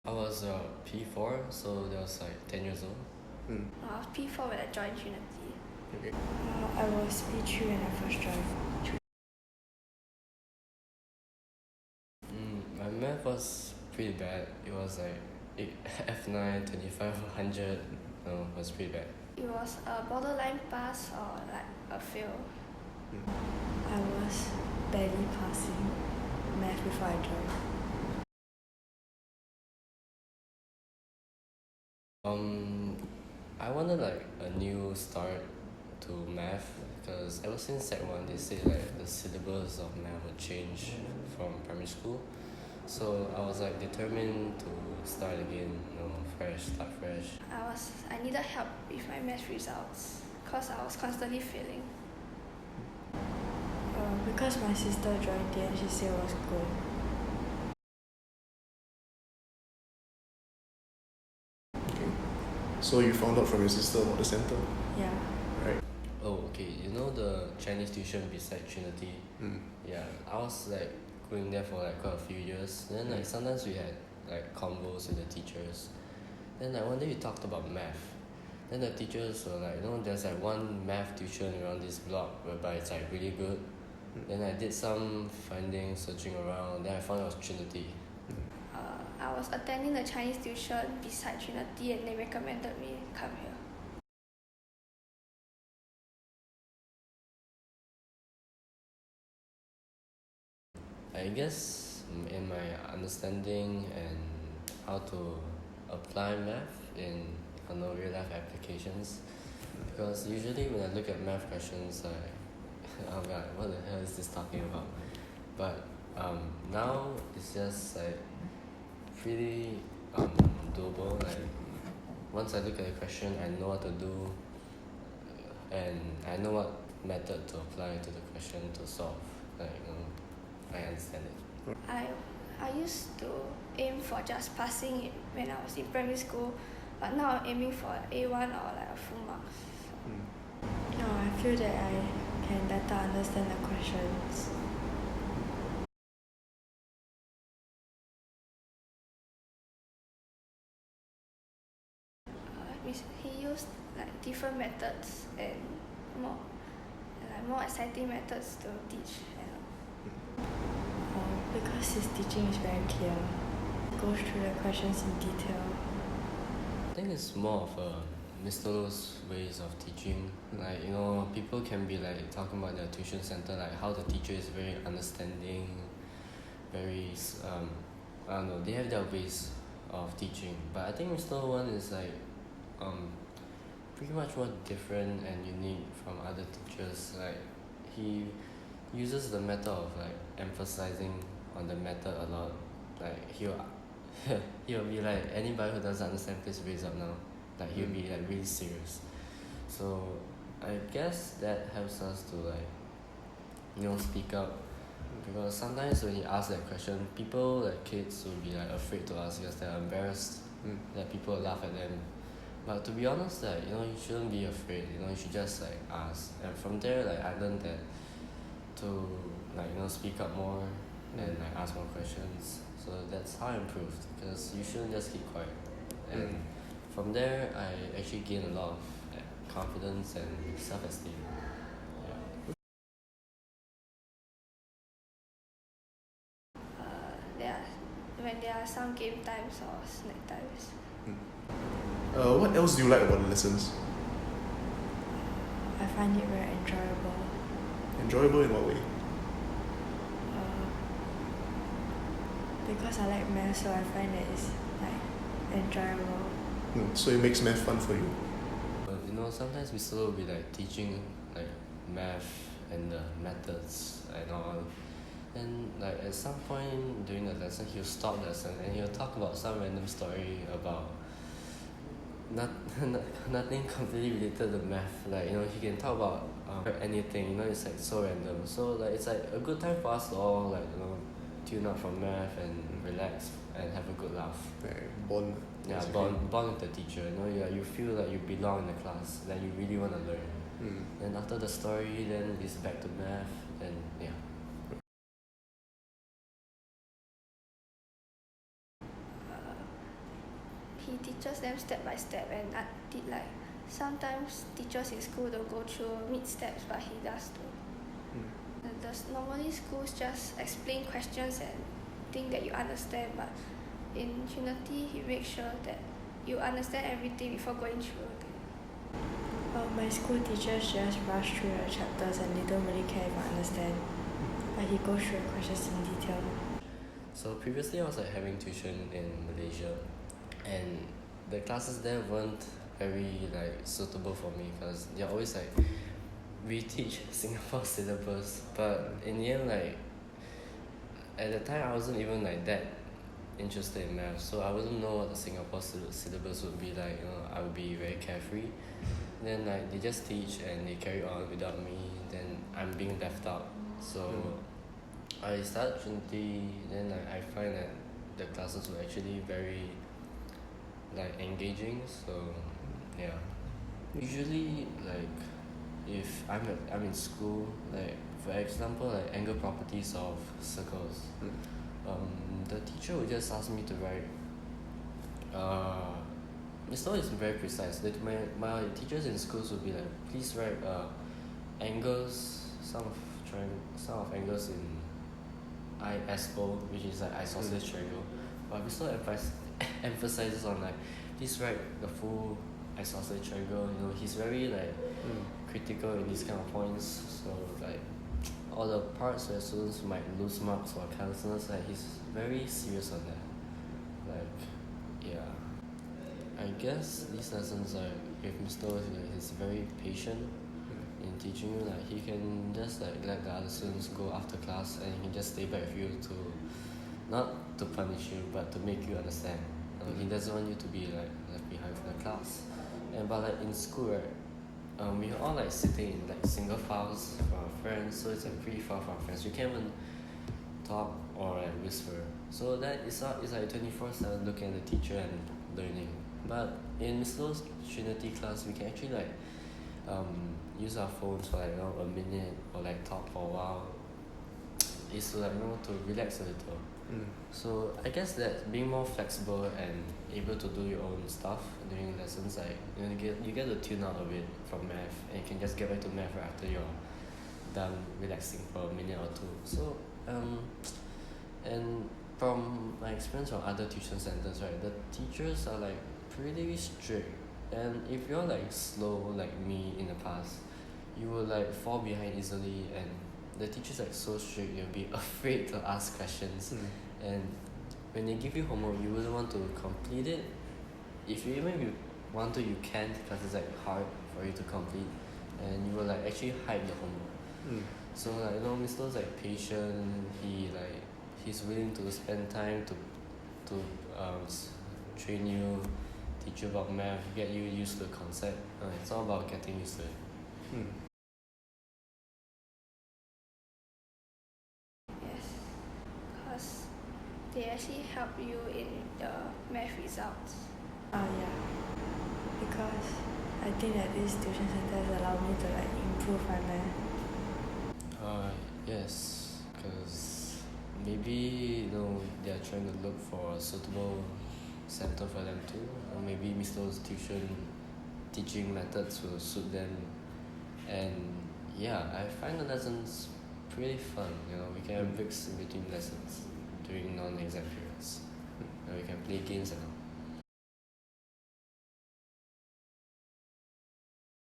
I was P4, so that was like 10 years old. I was P4 when I joined Trinity. Okay. I was P3 when I first joined. My math was pretty bad. It was like F9, 25, 100. No, it was pretty bad. It was a borderline pass or like a fail. I was barely passing math before I joined. I wanted like a new start to math because ever since Sec 1 they said like the syllabus of math would change from primary school. So I was like determined to start again, start fresh. I needed help with my math results because I was constantly failing. Because my sister joined it and she said it was good. Okay. So you found out from your sister about the centre? Yeah. Right. Oh, okay. You know the Chinese tuition beside Trinity? Yeah, I was like going there for like quite a few years. Then like sometimes we had like convos with the teachers. Then like one day we talked about math. Then the teachers were like, there's like one math tuition around this block whereby it's like really good. Then I did some findings, searching around. Then I found it was Trinity. I was attending the Chinese tuition beside Trinity and they recommended me come here. I guess in my understanding and how to apply math in real life applications, because usually when I look at math questions, I'm like, what the hell is this talking about? But now it's just like pretty doable. Like once I look at the question, I know what to do, and I know what method to apply to the question to solve. I understand it. I used to aim for just passing it when I was in primary school, but now I'm aiming for A1 or like a full marks. No, I feel that I can better understand the questions. He used like different methods and more exciting methods to teach. Because his teaching is very clear. He goes through the questions in detail. I think it's more of Mr. Lo's ways of teaching. Like, people can be like talking about their tuition center, like how the teacher is very understanding, very I don't know, they have their ways of teaching. But I think Mr. Lo one is like pretty much more different and unique from other teachers. Like he uses the method of like emphasizing on the method a lot. Like he'll be like, anybody who doesn't understand, please raise up now. Like he'll be like really serious. So I guess that helps us to like speak up, because sometimes when you ask that question, people like kids will be like afraid to ask because they're embarrassed that people will laugh at them. But to be honest, like you shouldn't be afraid. You should just like ask, and from there like I learned that to like speak up more and like ask more questions. So that's how I improved, because you shouldn't just keep quiet. And from there I actually gained a lot of confidence and self-esteem. When there are some game times or snack times. What else do you like about the lessons? I find it very enjoyable. Enjoyable in what way? Because I like math, so I find that it's like enjoyable. So it makes math fun for you? But sometimes we still will be like teaching like math and the methods and all. And like at some point during the lesson, he'll stop the lesson and he'll talk about some random story about nothing completely related to math. Like he can talk about anything. It's like so random. So like it's like a good time for us to all like tune out from math and relax and have a good laugh. Bond. Yeah, bond with the teacher. You feel like you belong in the class, that you really want to learn. And after the story, then it's back to math, and yeah. he teaches them step by step, and like sometimes teachers in school don't go through mid steps, but he does too. And normally schools just explain questions and think that you understand, but in Trinity he makes sure that you understand everything before going through it. My school teachers just rush through the chapters and they don't really care if I understand. But he goes through the questions in detail. So previously I was like having tuition in Malaysia, and the classes there weren't very like suitable for me because they're always like, we teach Singapore syllabus, but in the end, like at the time I wasn't even like that interested in math, so I wouldn't know what the Singapore syllabus would be like. I would be very carefree. Then like they just teach and they carry on without me, then I'm being left out. So I started Trinity, then like I find that the classes were actually very like engaging. So yeah, usually like if I'm in school, like for example like angle properties of circles, the teacher would just ask me to write. It's not very precise. Like my teachers in schools would be like, please write angles, some of angles in ISO, which is like isosceles triangle. But we still emphasizes on like, please write the full isosceles triangle. He's very like critical in these kind of points. So like all the parts where students might lose marks or carelessness, like he's very serious on that. Like yeah. I guess these lessons like if Mr. is very patient in teaching you, like he can just like let the other students go after class and he can just stay back with you to not to punish you but to make you understand. He doesn't want you to be like left behind from the class. But like in school, right, we are all like sitting in like single files for our friends, so it's like pretty far from our friends. We can't even talk or like whisper. So that it's like 24/7 looking at the teacher and learning. But in Mr. Trinity class, we can actually like use our phones for like a minute or like talk for a while. It's to like to relax a little. So I guess that being more flexible and able to do your own stuff during lessons, like you get to tune out a bit from math and you can just get back to math right after you're done relaxing for a minute or two. So and from my experience from other tuition centers, right, the teachers are like pretty strict, and if you're like slow like me in the past, you will like fall behind easily, and the teachers like so strict you'll be afraid to ask questions. And when they give you homework you wouldn't want to complete it. If you want to, you can't because it's like hard for you to complete, and you will like actually hide the homework. So like Mr.'s like patient, he's willing to spend time to train you, teach you about math, get you used to the concept. It's all about getting used to it. Yes, because they actually help you in the math results. Yeah, because I think that these tuition centers allow me to like improve my math. Yes, because maybe they're trying to look for a suitable center for them too, or maybe Mr.'s teaching methods will suit them. And yeah, I find the lessons pretty fun. We can have breaks in between lessons during non-exam periods. We can play games and all.